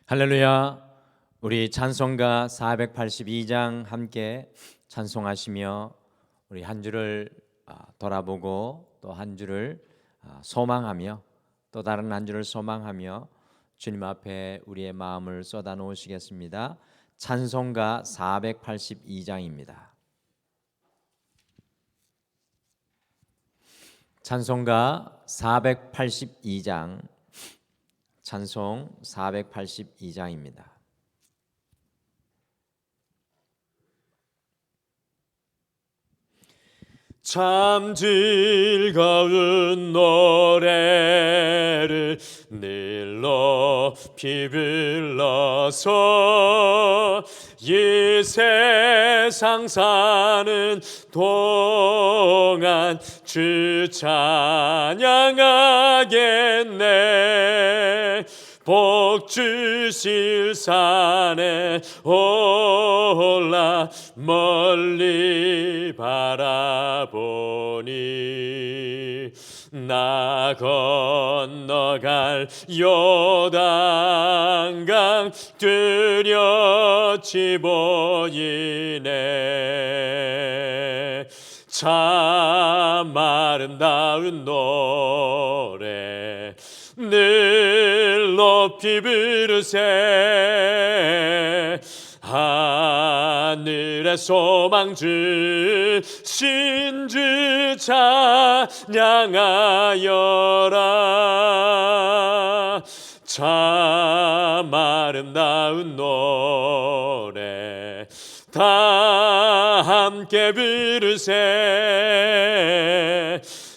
할렐루야. 우리 찬송가 482장 함께 찬송하시며 우리 한 주를 돌아보고 또 한 주를 소망하며 또 다른 한 주를 소망하며 주님 앞에 우리의 마음을 쏟아 놓으시겠습니다. 찬송가 482장입니다. 찬송가 482장 찬송 482장입니다. 참 즐거운 노래를 늘 높이 불러서 이 세상 사는 동안 주 찬양하겠네. 복 주실 산에 올라 멀리 바라보니 나 건너갈 요단강 뚜렷이 보이네. 참 아름다운 노래 늘 높이 부르세. 하늘의 소망주 신주 찬양하여라. 참 아름다운 노래 다 함께 부르세.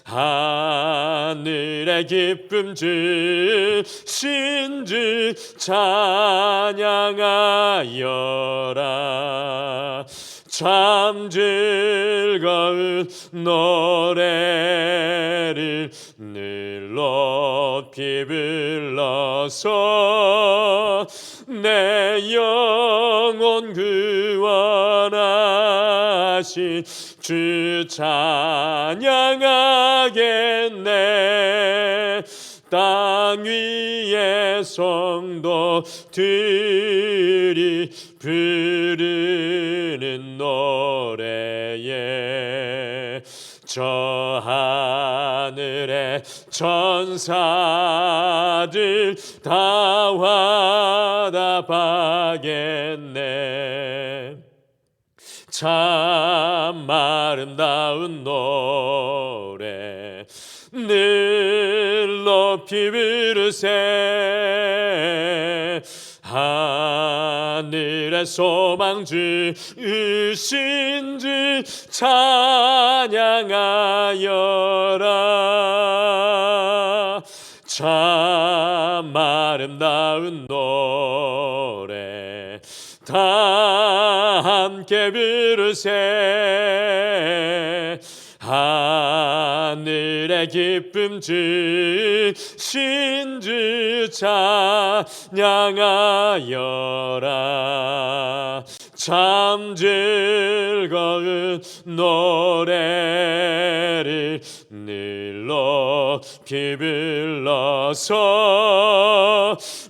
하늘의 기쁨 주 신주 찬양하여라. 참 즐거운 노래를 늘 높이 불러서 내 영혼 구원하신 주 찬양하겠네. 땅 위의 성도들이 부르는 노래에 저 하늘의 천사들 다 화답하겠네. 참 아름다운 노래 늘 높이 부르세. 하늘의 소망주 신주 찬양하여라. 참 아름다운 노래 다 함께 부르세. 하늘의 기쁨 주 신주 찬양하여라. 참 즐거운 노래를 늘 높이 불러서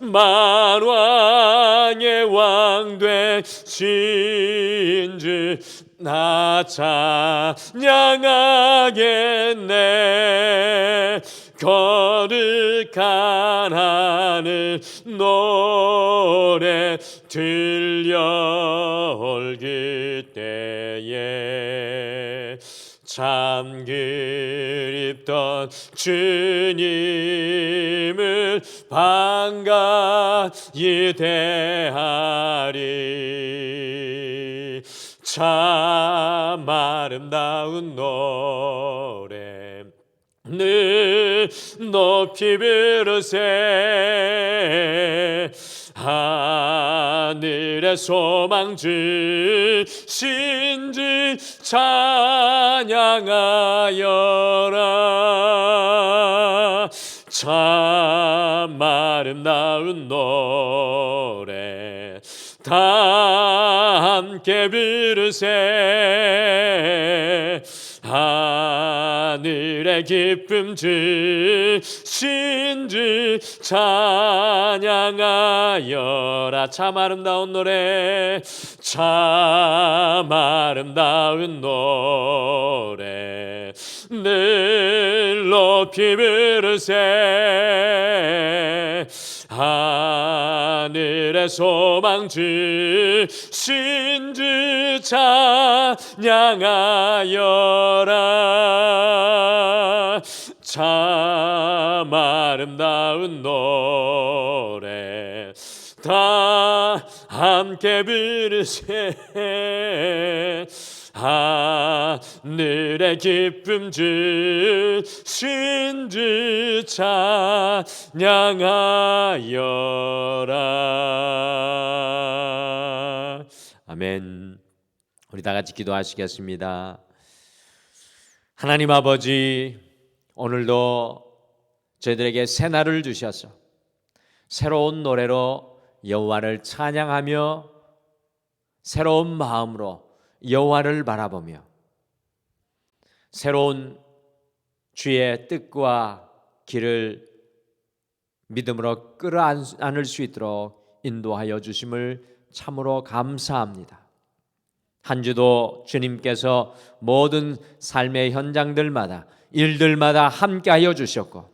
만왕의 왕된 신주 나 찬양하겠네. 거룩한 하늘 노래 들려올 그때에 참 그립던 주님을 반가이 대하리. 참 아름다운 노래 늘 높이 부르세. 하늘의 소망주 신주 찬양하여라. 참 아름다운 노래 다 함께 부르세. 하늘의 기쁨 주신 주 찬양하여라. 참 아름다운 노래, 참 아름다운 노래 늘 높이 부르세. 하늘의 소망 주신 주 찬양하여라. 참 아름다운 노래 다 함께 부르세. 하늘의 기쁨 주신 주 찬양하여라. 아멘. 우리 다 같이 기도하시겠습니다. 하나님 아버지, 오늘도 저희들에게 새 날을 주셔서 새로운 노래로 여호와를 찬양하며 새로운 마음으로 여호와를 바라보며 새로운 주의 뜻과 길을 믿음으로 끌어안을 수 있도록 인도하여 주심을 참으로 감사합니다. 한 주도 주님께서 모든 삶의 현장들마다 일들마다 함께하여 주셨고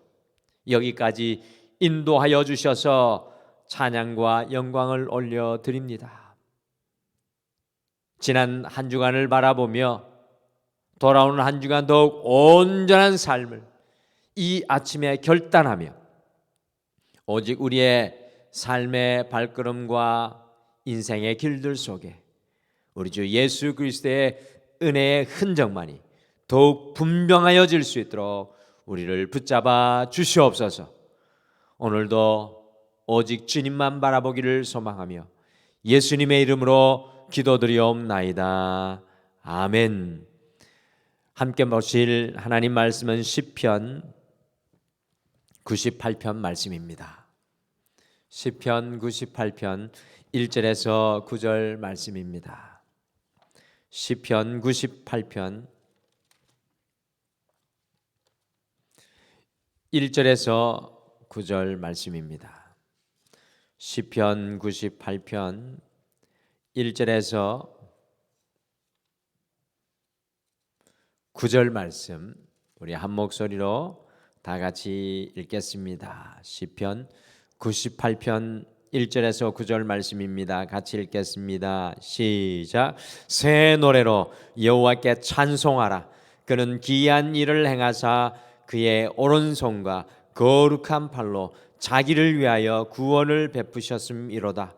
여기까지 인도하여 주셔서 찬양과 영광을 올려드립니다. 지난 한 주간을 바라보며 돌아오는 한 주간 더욱 온전한 삶을 이 아침에 결단하며 오직 우리의 삶의 발걸음과 인생의 길들 속에 우리 주 예수 그리스도의 은혜의 흔적만이 더욱 분명하여질 수 있도록 우리를 붙잡아 주시옵소서. 오늘도 오직 주님만 바라보기를 소망하며 예수님의 이름으로 기도드리옵나이다. 아멘. 함께 보실 하나님 말씀은 시편 98편 말씀입니다. 시편 98편 1절에서 9절 말씀입니다. 시편 98편 1절에서 9절 말씀입니다. 시편 98편 1절에서 9절 말씀 우리 한 목소리로 다 같이 읽겠습니다. 시편 98편 1절에서 9절 말씀입니다. 같이 읽겠습니다. 시작. 새 노래로 여호와께 찬송하라. 그는 기이한 일을 행하사 그의 오른손과 거룩한 팔로 자기를 위하여 구원을 베푸셨음이로다.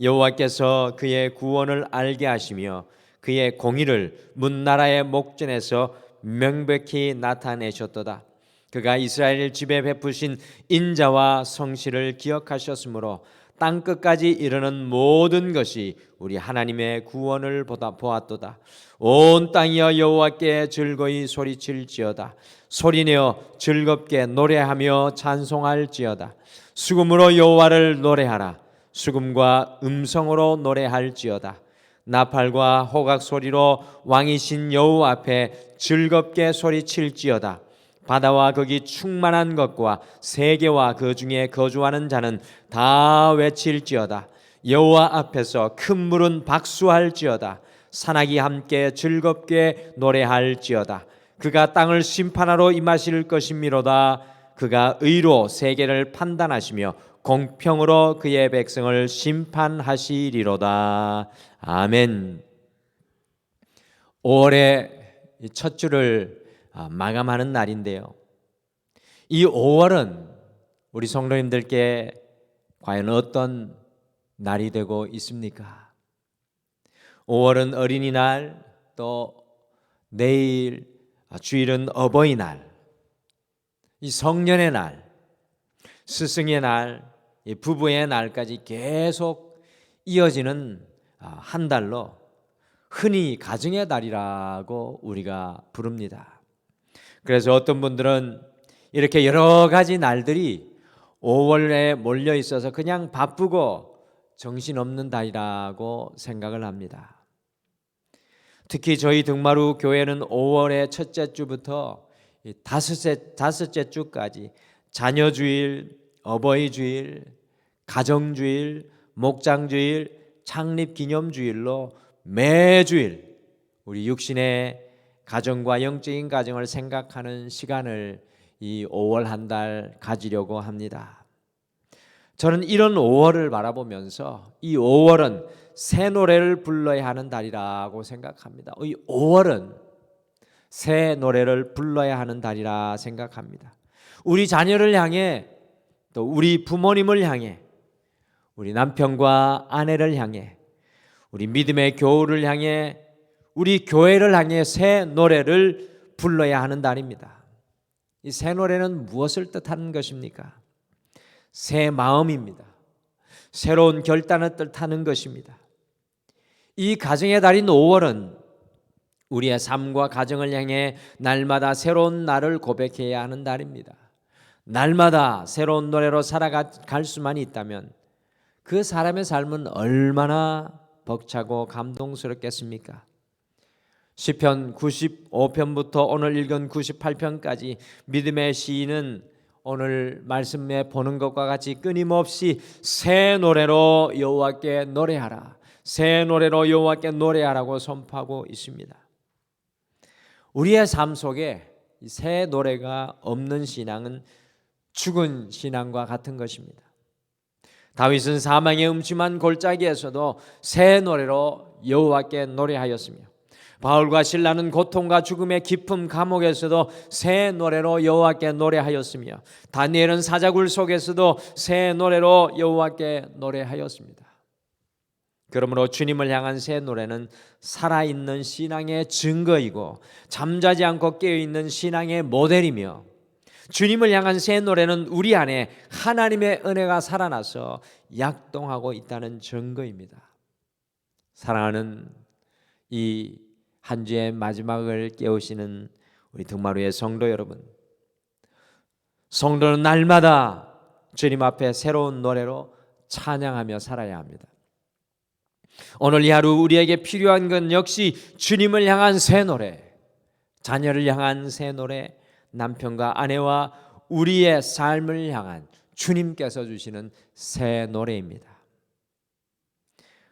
여호와께서 그의 구원을 알게 하시며 그의 공의를 문나라의 목전에서 명백히 나타내셨도다. 그가 이스라엘 집에 베푸신 인자와 성실을 기억하셨으므로 땅끝까지 이르는 모든 것이 우리 하나님의 구원을 보았도다. 온 땅이여 여호와께 즐거이 소리칠지어다. 소리내어 즐겁게 노래하며 찬송할지어다. 수금으로 여호와를 노래하라. 수금과 음성으로 노래할지어다. 나팔과 호각 소리로 왕이신 여호와 앞에 즐겁게 소리칠지어다. 바다와 거기 충만한 것과 세계와 그 중에 거주하는 자는 다 외칠지어다. 여호와 앞에서 큰 물은 박수할지어다. 산악이 함께 즐겁게 노래할지어다. 그가 땅을 심판하러 임하실 것이미로다. 그가 의로 세계를 판단하시며 공평으로 그의 백성을 심판하시리로다. 아멘. 5월의 첫 주를 마감하는 날인데요, 이 5월은 우리 성도님들께 과연 어떤 날이 되고 있습니까? 5월은 어린이날, 또 내일 주일은 어버이날, 이 성년의 날, 스승의 날, 이 부부의 날까지 계속 이어지는 한 달로 흔히 가정의 달이라고 우리가 부릅니다. 그래서 어떤 분들은 이렇게 여러 가지 날들이 5월에 몰려 있어서 그냥 바쁘고 정신없는 달이라고 생각을 합니다. 특히 저희 등마루 교회는 5월의 첫째 주부터 다섯째 주까지 자녀주일, 어버이주일, 가정주일, 목장주일, 창립기념주일로 매주일 우리 육신의 가정과 영적인 가정을 생각하는 시간을 이 5월 한 달 가지려고 합니다. 저는 이런 5월을 바라보면서 이 5월은 새 노래를 불러야 하는 달이라고 생각합니다. 이 5월은 새 노래를 불러야 하는 달이라 생각합니다. 우리 자녀를 향해, 또 우리 부모님을 향해, 우리 남편과 아내를 향해, 우리 믿음의 교우를 향해, 우리 교회를 향해 새 노래를 불러야 하는 달입니다. 이 새 노래는 무엇을 뜻하는 것입니까? 새 마음입니다. 새로운 결단을 뜻하는 것입니다. 이 가정의 달인 5월은 우리의 삶과 가정을 향해 날마다 새로운 날을 고백해야 하는 달입니다. 날마다 새로운 노래로 살아갈 수만 있다면 그 사람의 삶은 얼마나 벅차고 감동스럽겠습니까? 시편 95편부터 오늘 읽은 98편까지 믿음의 시인은 오늘 말씀에 보는 것과 같이 끊임없이 새 노래로 여호와께 노래하라, 새 노래로 여호와께 노래하라고 선포하고 있습니다. 우리의 삶 속에 새 노래가 없는 신앙은 죽은 신앙과 같은 것입니다. 다윗은 사망의 음침한 골짜기에서도 새 노래로 여호와께 노래하였으며, 바울과 실라는 고통과 죽음의 깊은 감옥에서도 새 노래로 여호와께 노래하였으며, 다니엘은 사자굴 속에서도 새 노래로 여호와께 노래하였습니다. 그러므로 주님을 향한 새 노래는 살아있는 신앙의 증거이고 잠자지 않고 깨어있는 신앙의 모델이며, 주님을 향한 새 노래는 우리 안에 하나님의 은혜가 살아나서 약동하고 있다는 증거입니다. 사랑하는 이 한 주의 마지막을 깨우시는 우리 등마루의 성도 여러분, 성도는 날마다 주님 앞에 새로운 노래로 찬양하며 살아야 합니다. 오늘 이 하루 우리에게 필요한 건 역시 주님을 향한 새 노래, 자녀를 향한 새 노래, 남편과 아내와 우리의 삶을 향한 주님께서 주시는 새 노래입니다.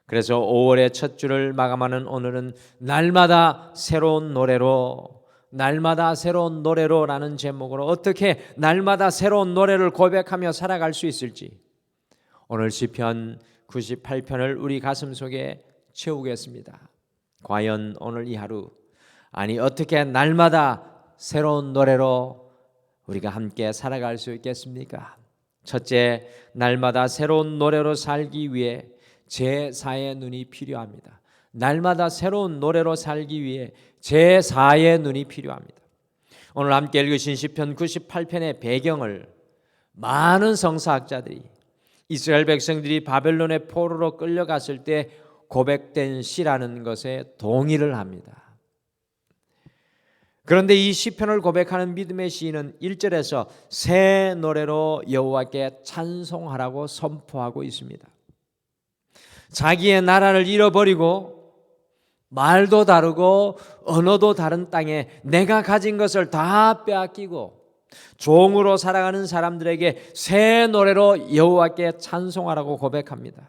그래서 5월의 첫 주를 마감하는 오늘은 날마다 새로운 노래로, 날마다 새로운 노래로라는 제목으로 어떻게 날마다 새로운 노래를 고백하며 살아갈 수 있을지 오늘 시편 98편을 우리 가슴 속에 채우겠습니다. 과연 오늘 이 하루, 아니 어떻게 날마다 새로운 노래로 우리가 함께 살아갈 수 있겠습니까? 첫째, 날마다 새로운 노래로 살기 위해 제4의 눈이 필요합니다. 날마다 새로운 노래로 살기 위해 제4의 눈이 필요합니다. 오늘 함께 읽으신 시편 98편의 배경을 많은 성서학자들이 이스라엘 백성들이 바벨론의 포로로 끌려갔을 때 고백된 시라는 것에 동의를 합니다. 그런데 이 시편을 고백하는 믿음의 시인은 1절에서 새 노래로 여호와께 찬송하라고 선포하고 있습니다. 자기의 나라를 잃어버리고 말도 다르고 언어도 다른 땅에 내가 가진 것을 다 빼앗기고 종으로 살아가는 사람들에게 새 노래로 여호와께 찬송하라고 고백합니다.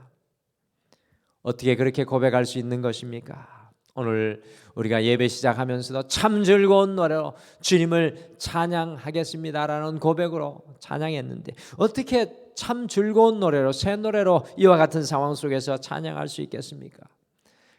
어떻게 그렇게 고백할 수 있는 것입니까? 오늘 우리가 예배 시작하면서도 참 즐거운 노래로 주님을 찬양하겠습니다라는 고백으로 찬양했는데 어떻게 참 즐거운 노래로 새 노래로 이와 같은 상황 속에서 찬양할 수 있겠습니까?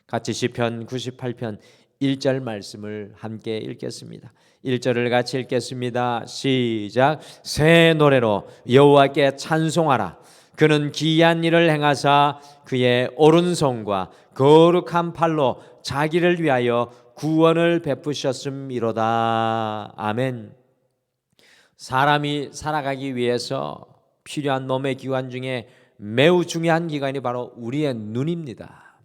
같이 시편 98편 1절 말씀을 함께 읽겠습니다. 1절을 같이 읽겠습니다. 시작. 새 노래로 여호와께 찬송하라. 그는 기이한 일을 행하사 그의 오른손과 거룩한 팔로 자기를 위하여 구원을 베푸셨음이로다. 아멘. 사람이 살아가기 위해서 필요한 몸의 기관 중에 매우 중요한 기관이 바로 우리의 눈입니다.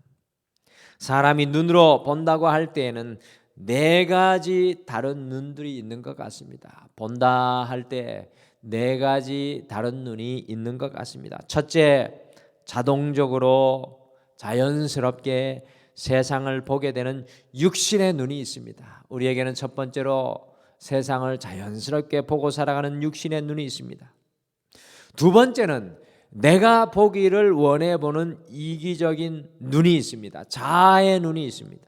사람이 눈으로 본다고 할 때에는 네 가지 다른 눈들이 있는 것 같습니다. 본다 할 때 네 가지 다른 눈이 있는 것 같습니다. 첫째, 자동적으로 자연스럽게 세상을 보게 되는 육신의 눈이 있습니다. 우리에게는 첫 번째로 세상을 자연스럽게 보고 살아가는 육신의 눈이 있습니다. 두 번째는 내가 보기를 원해 보는 이기적인 눈이 있습니다. 자아의 눈이 있습니다.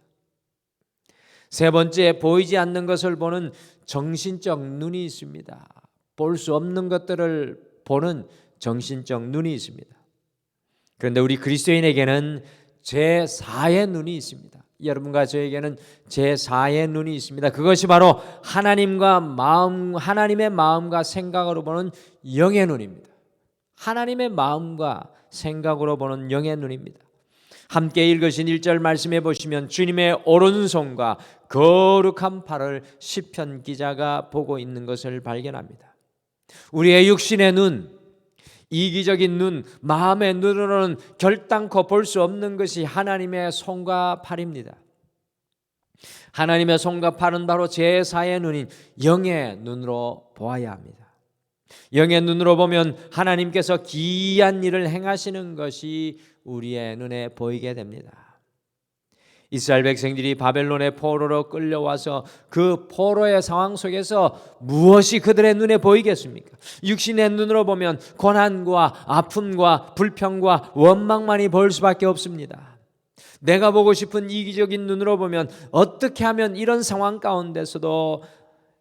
세 번째, 보이지 않는 것을 보는 정신적 눈이 있습니다. 볼 수 없는 것들을 보는 정신적 눈이 있습니다. 그런데 우리 그리스도인에게는 제4의 눈이 있습니다. 여러분과 저에게는 제4의 눈이 있습니다. 그것이 바로 하나님의 마음과 생각으로 보는 영의 눈입니다. 하나님의 마음과 생각으로 보는 영의 눈입니다. 함께 읽으신 1절 말씀해 보시면 주님의 오른손과 거룩한 팔을 시편 기자가 보고 있는 것을 발견합니다. 우리의 육신의 눈, 이기적인 눈, 마음의 눈으로는 결단코 볼 수 없는 것이 하나님의 손과 팔입니다. 하나님의 손과 팔은 바로 제4의 눈인 영의 눈으로 보아야 합니다. 영의 눈으로 보면 하나님께서 기이한 일을 행하시는 것이 우리의 눈에 보이게 됩니다. 이스라엘 백성들이 바벨론의 포로로 끌려와서 그 포로의 상황 속에서 무엇이 그들의 눈에 보이겠습니까? 육신의 눈으로 보면 고난과 아픔과 불평과 원망만이 보일 수밖에 없습니다. 내가 보고 싶은 이기적인 눈으로 보면 어떻게 하면 이런 상황 가운데서도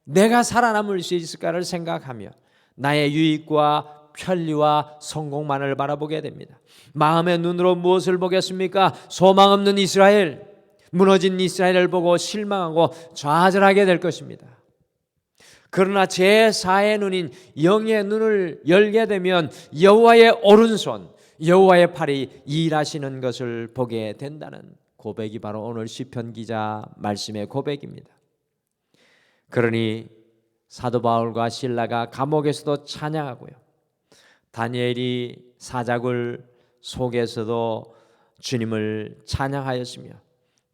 내가 살아남을 수 있을까를 생각하며 나의 유익과 편리와 성공만을 바라보게 됩니다. 마음의 눈으로 무엇을 보겠습니까? 소망 없는 이스라엘, 무너진 이스라엘을 보고 실망하고 좌절하게 될 것입니다. 그러나 제4의 눈인 영의 눈을 열게 되면 여호와의 오른손, 여호와의 팔이 일하시는 것을 보게 된다는 고백이 바로 오늘 시편 기자 말씀의 고백입니다. 그러니 사도 바울과 실라가 감옥에서도 찬양하고요, 다니엘이 사자굴 속에서도 주님을 찬양하였으며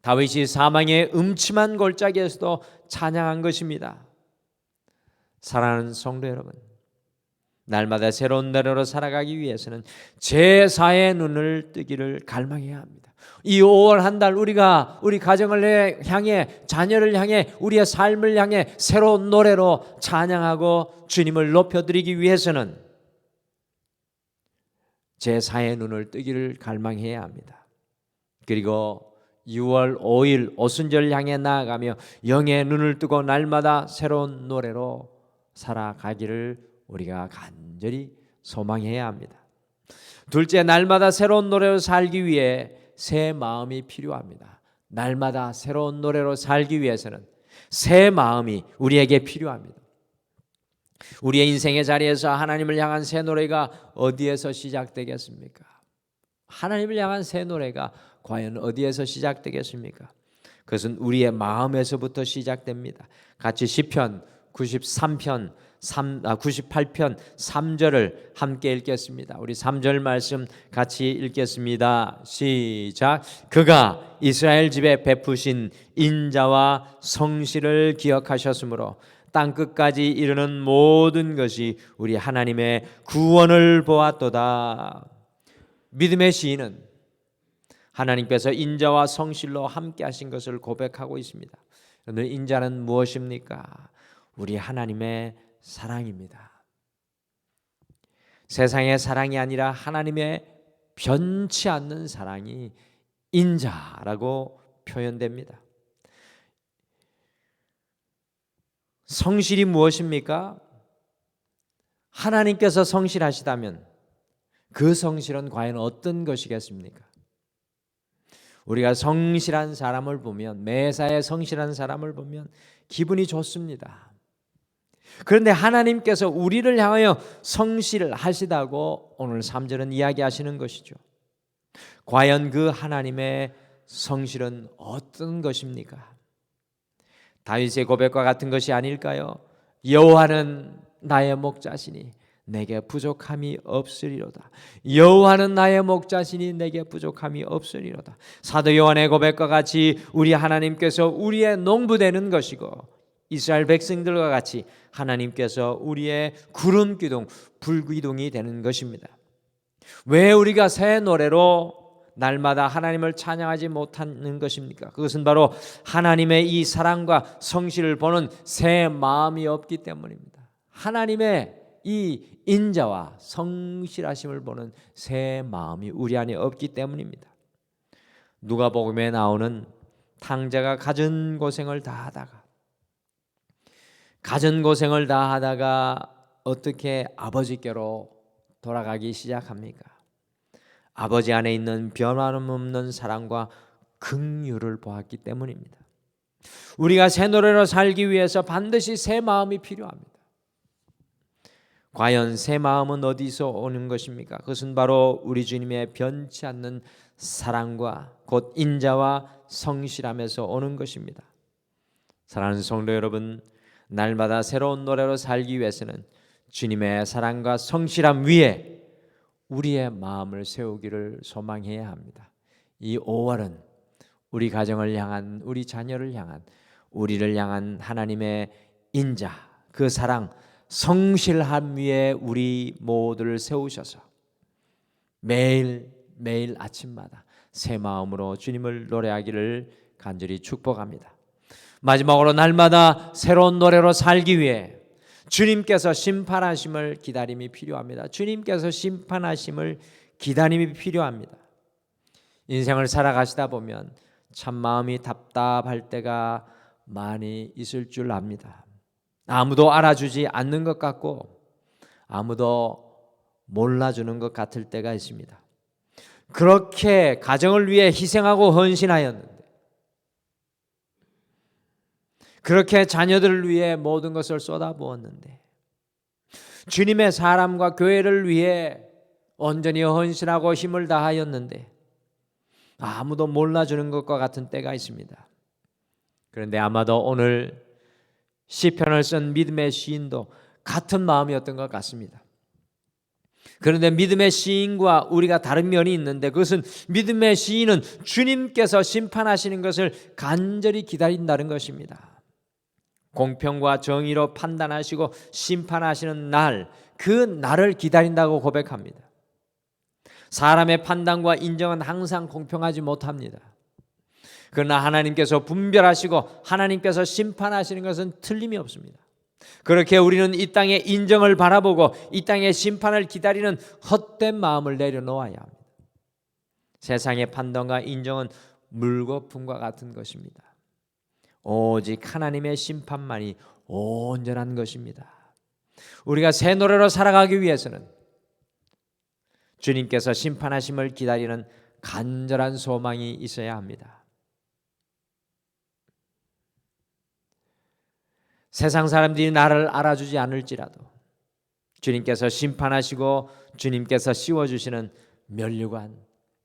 다윗이 사망의 음침한 골짜기에서도 찬양한 것입니다. 사랑하는 성도 여러분, 날마다 새로운 노래로 살아가기 위해서는 제4의 눈을 뜨기를 갈망해야 합니다. 이 5월 한 달 우리가 우리 가정을 향해, 자녀를 향해, 우리의 삶을 향해 새로운 노래로 찬양하고 주님을 높여드리기 위해서는 제4의 눈을 뜨기를 갈망해야 합니다. 그리고 6월 5일 오순절 향해 나아가며 영의 눈을 뜨고 날마다 새로운 노래로 살아가기를 우리가 간절히 소망해야 합니다. 둘째, 날마다 새로운 노래로 살기 위해 새 마음이 필요합니다. 날마다 새로운 노래로 살기 위해서는 새 마음이 우리에게 필요합니다. 우리의 인생의 자리에서 하나님을 향한 새 노래가 어디에서 시작되겠습니까? 하나님을 향한 새 노래가 과연 어디에서 시작되겠습니까? 그것은 우리의 마음에서부터 시작됩니다. 같이 시편 98편 3절을 함께 읽겠습니다. 우리 3절 말씀 같이 읽겠습니다. 시작. 그가 이스라엘 집에 베푸신 인자와 성실을 기억하셨으므로 땅끝까지 이르는 모든 것이 우리 하나님의 구원을 보았도다. 믿음의 시인은 하나님께서 인자와 성실로 함께 하신 것을 고백하고 있습니다. 오늘 인자는 무엇입니까? 우리 하나님의 사랑입니다. 세상의 사랑이 아니라 하나님의 변치 않는 사랑이 인자라고 표현됩니다. 성실이 무엇입니까? 하나님께서 성실하시다면 그 성실은 과연 어떤 것이겠습니까? 우리가 성실한 사람을 보면, 매사에 성실한 사람을 보면 기분이 좋습니다. 그런데 하나님께서 우리를 향하여 성실하시다고 오늘 3절은 이야기하시는 것이죠. 과연 그 하나님의 성실은 어떤 것입니까? 다윗의 고백과 같은 것이 아닐까요? 여호와는 나의 목자시니 내게 부족함이 없으리로다. 여호와는 나의 목자시니 내게 부족함이 없으리로다. 사도 요한의 고백과 같이 우리 하나님께서 우리의 농부되는 것이고, 이스라엘 백성들과 같이 하나님께서 우리의 구름 기둥, 불 기둥이 되는 것입니다. 왜 우리가 새 노래로 날마다 하나님을 찬양하지 못하는 것입니까? 그것은 바로 하나님의 이 사랑과 성실을 보는 새 마음이 없기 때문입니다. 하나님의 이 인자와 성실하심을 보는 새 마음이 우리 안에 없기 때문입니다. 누가복음에 나오는 탕자가 갖은 고생을 다 하다가 어떻게 아버지께로 돌아가기 시작합니까? 아버지 안에 있는 변함없는 사랑과 긍휼을 보았기 때문입니다. 우리가 새 노래로 살기 위해서 반드시 새 마음이 필요합니다. 과연 새 마음은 어디서 오는 것입니까? 그것은 바로 우리 주님의 변치 않는 사랑과 곧 인자와 성실함에서 오는 것입니다. 사랑하는 성도 여러분, 날마다 새로운 노래로 살기 위해서는 주님의 사랑과 성실함 위에 우리의 마음을 세우기를 소망해야 합니다. 이 5월은 우리 가정을 향한, 우리 자녀를 향한, 우리를 향한 하나님의 인자, 그 사랑, 성실함 위에 우리 모두를 세우셔서 매일 아침마다 새 마음으로 주님을 노래하기를 간절히 축복합니다. 마지막으로 날마다 새로운 노래로 살기 위해 주님께서 심판하심을 기다림이 필요합니다. 주님께서 심판하심을 기다림이 필요합니다. 인생을 살아가시다 보면 참 마음이 답답할 때가 많이 있을 줄 압니다. 아무도 알아주지 않는 것 같고 아무도 몰라주는 것 같을 때가 있습니다. 그렇게 가정을 위해 희생하고 헌신하였는데, 그렇게 자녀들을 위해 모든 것을 쏟아부었는데, 주님의 사람과 교회를 위해 온전히 헌신하고 힘을 다하였는데 아무도 몰라주는 것과 같은 때가 있습니다. 그런데 아마도 오늘 시편을 쓴 믿음의 시인도 같은 마음이었던 것 같습니다. 그런데 믿음의 시인과 우리가 다른 면이 있는데, 그것은 믿음의 시인은 주님께서 심판하시는 것을 간절히 기다린다는 것입니다. 공평과 정의로 판단하시고 심판하시는 날, 그 날을 기다린다고 고백합니다. 사람의 판단과 인정은 항상 공평하지 못합니다. 그러나 하나님께서 분별하시고 하나님께서 심판하시는 것은 틀림이 없습니다. 그렇게 우리는 이 땅의 인정을 바라보고 이 땅의 심판을 기다리는 헛된 마음을 내려놓아야 합니다. 세상의 판단과 인정은 물과 품과 같은 것입니다. 오직 하나님의 심판만이 온전한 것입니다. 우리가 새 노래로 살아가기 위해서는 주님께서 심판하심을 기다리는 간절한 소망이 있어야 합니다. 세상 사람들이 나를 알아주지 않을지라도 주님께서 심판하시고 주님께서 씌워주시는 면류관,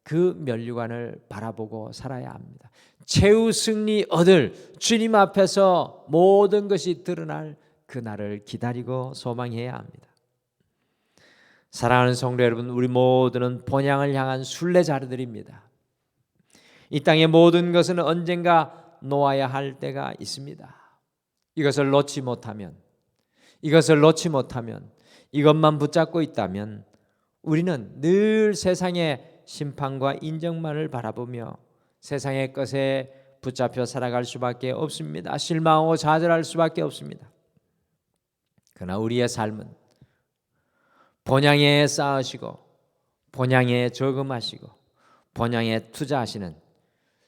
그 면류관을 바라보고 살아야 합니다. 최후 승리 얻을 주님 앞에서 모든 것이 드러날 그날을 기다리고 소망해야 합니다. 사랑하는 성도 여러분, 우리 모두는 본향을 향한 순례자들입니다. 이 땅의 모든 것은 언젠가 놓아야 할 때가 있습니다. 이것을 놓지 못하면, 이것만 붙잡고 있다면 우리는 늘 세상의 심판과 인정만을 바라보며 세상의 것에 붙잡혀 살아갈 수밖에 없습니다. 실망하고 좌절할 수밖에 없습니다. 그러나 우리의 삶은 본향에 쌓으시고 본향에 저금하시고 본향에 투자하시는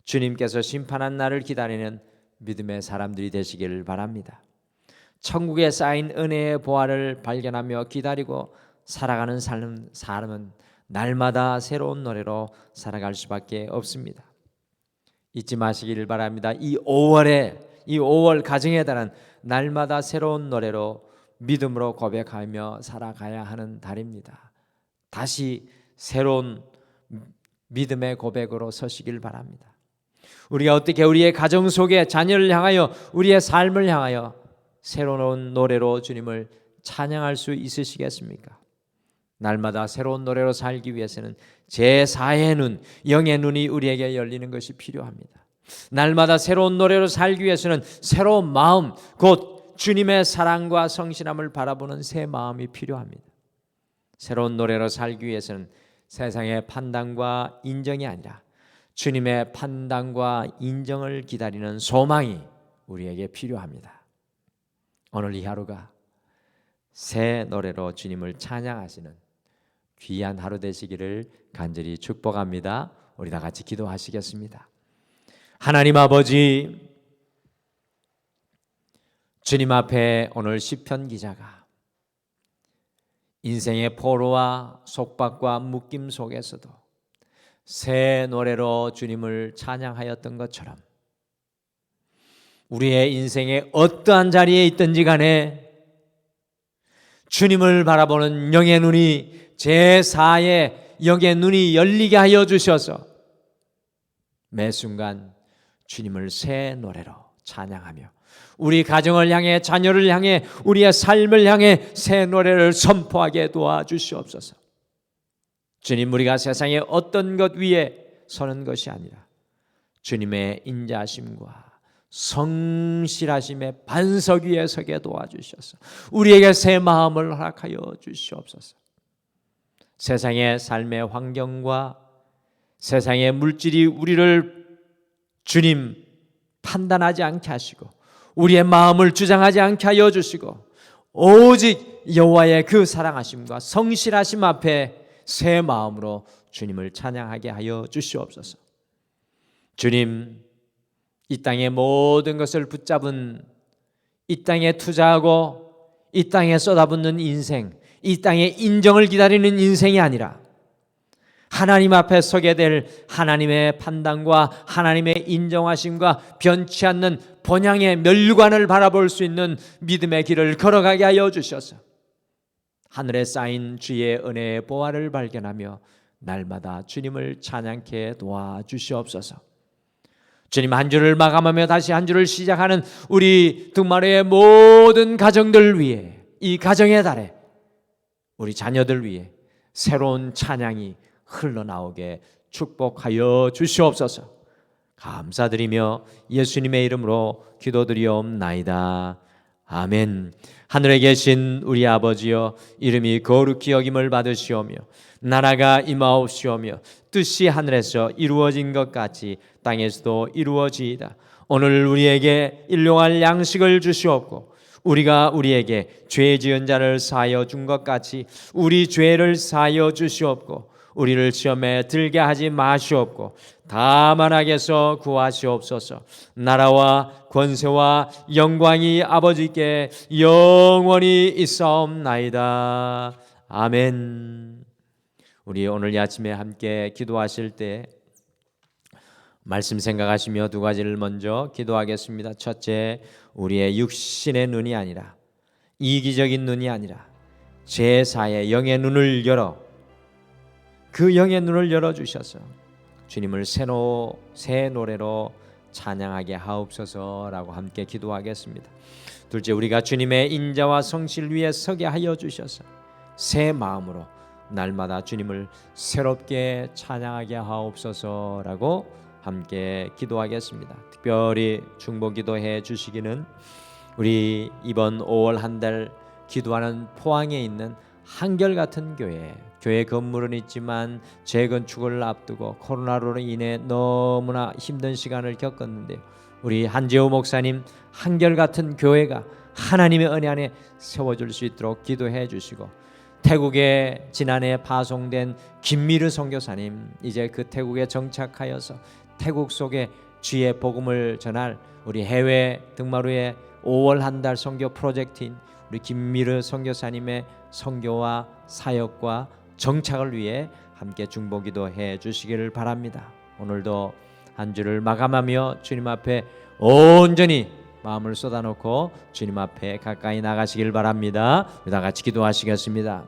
주님께서 심판한 날을 기다리는 믿음의 사람들이 되시기를 바랍니다. 천국에 쌓인 은혜의 보화를 발견하며 기다리고 살아가는 삶은 날마다 새로운 노래로 살아갈 수밖에 없습니다. 잊지 마시기를 바랍니다. 이 5월 가정에 달한 날마다 새로운 노래로 믿음으로 고백하며 살아가야 하는 달입니다. 다시 새로운 믿음의 고백으로 서시길 바랍니다. 우리가 어떻게 우리의 가정 속에 자녀를 향하여 우리의 삶을 향하여 새로운 노래로 주님을 찬양할 수 있으시겠습니까? 날마다 새로운 노래로 살기 위해서는 제4의 눈, 영의 눈이 우리에게 열리는 것이 필요합니다. 날마다 새로운 노래로 살기 위해서는 새로운 마음, 곧 주님의 사랑과 성실함을 바라보는 새 마음이 필요합니다. 새로운 노래로 살기 위해서는 세상의 판단과 인정이 아니라 주님의 판단과 인정을 기다리는 소망이 우리에게 필요합니다. 오늘 이 하루가 새 노래로 주님을 찬양하시는 귀한 하루 되시기를 간절히 축복합니다. 우리 다 같이 기도하시겠습니다. 하나님 아버지, 주님 앞에 오늘 시편 기자가 인생의 포로와 속박과 묶임 속에서도 새 노래로 주님을 찬양하였던 것처럼 우리의 인생의 어떠한 자리에 있든지 간에 주님을 바라보는 영의 눈이 제4의 영의 눈이 열리게 하여 주셔서 매 순간 주님을 새 노래로 찬양하며 우리 가정을 향해 자녀를 향해 우리의 삶을 향해 새 노래를 선포하게 도와주시옵소서. 주님, 우리가 세상의 어떤 것 위에 서는 것이 아니라 주님의 인자하심과 성실하심의 반석 위에 서게 도와주셔서 우리에게 새 마음을 허락하여 주시옵소서. 세상의 삶의 환경과 세상의 물질이 우리를 주님 판단하지 않게 하시고 우리의 마음을 주장하지 않게 하여 주시고 오직 여호와의 그 사랑하심과 성실하심 앞에 새 마음으로 주님을 찬양하게 하여 주시옵소서. 주님, 이 땅의 모든 것을 붙잡은 이 땅에 투자하고 이 땅에 쏟아붓는 인생, 이 땅의 인정을 기다리는 인생이 아니라 하나님 앞에 서게 될 하나님의 판단과 하나님의 인정하심과 변치 않는 본향의 멸관을 바라볼 수 있는 믿음의 길을 걸어가게 하여 주셔서 하늘에 쌓인 주의 은혜의 보화를 발견하며 날마다 주님을 찬양케 도와주시옵소서. 주님, 한 주를 마감하며 다시 한 주를 시작하는 우리 등마루의 모든 가정들 위해, 이 가정의 달에 우리 자녀들 위해 새로운 찬양이 흘러나오게 축복하여 주시옵소서. 감사드리며 예수님의 이름으로 기도드리옵나이다. 아멘. 하늘에 계신 우리 아버지여, 이름이 거룩히 여김을 받으시오며 나라가 임하옵시오며 뜻이 하늘에서 이루어진 것 같이 땅에서도 이루어지이다. 오늘 우리에게 일용할 양식을 주시옵고 우리가 우리에게 죄 지은 자를 사하여 준 것 같이 우리 죄를 사하여 주시옵고 우리를 시험에 들게 하지 마시옵고 다만 악에서 구하시옵소서. 나라와 권세와 영광이 아버지께 영원히 있사옵나이다. 아멘. 우리 오늘 이 아침에 함께 기도하실 때 말씀 생각하시며 두 가지를 먼저 기도하겠습니다. 첫째, 우리의 육신의 눈이 아니라 이기적인 눈이 아니라 제4의 영의 눈을 열어 그 영의 눈을 열어주셔서 주님을 새 노래로 찬양하게 하옵소서라고 함께 기도하겠습니다. 둘째, 우리가 주님의 인자와 성실 위에 서게 하여 주셔서 새 마음으로 날마다 주님을 새롭게 찬양하게 하옵소서라고 함께 기도하겠습니다. 특별히 중보기도해 주시기는 우리 이번 5월 한 달 기도하는 포항에 있는 한결같은 교회 건물은 있지만 재건축을 앞두고 코로나로 인해 너무나 힘든 시간을 겪었는데요. 우리 한재호 목사님 한결같은 교회가 하나님의 은혜 안에 세워질 수 있도록 기도해 주시고, 태국에 지난해 파송된 김미르 선교사님 이제 그 태국에 정착하여서 태국 속에 주의 복음을 전할 우리 해외 등마루의 5월 한 달 선교 프로젝트인 우리 김미르 선교사님의 선교와 사역과 정착을 위해 함께 중보기도해 주시기를 바랍니다. 오늘도 한 주를 마감하며 주님 앞에 온전히 마음을 쏟아놓고 주님 앞에 가까이 나가시길 바랍니다. 다 같이 기도하시겠습니다.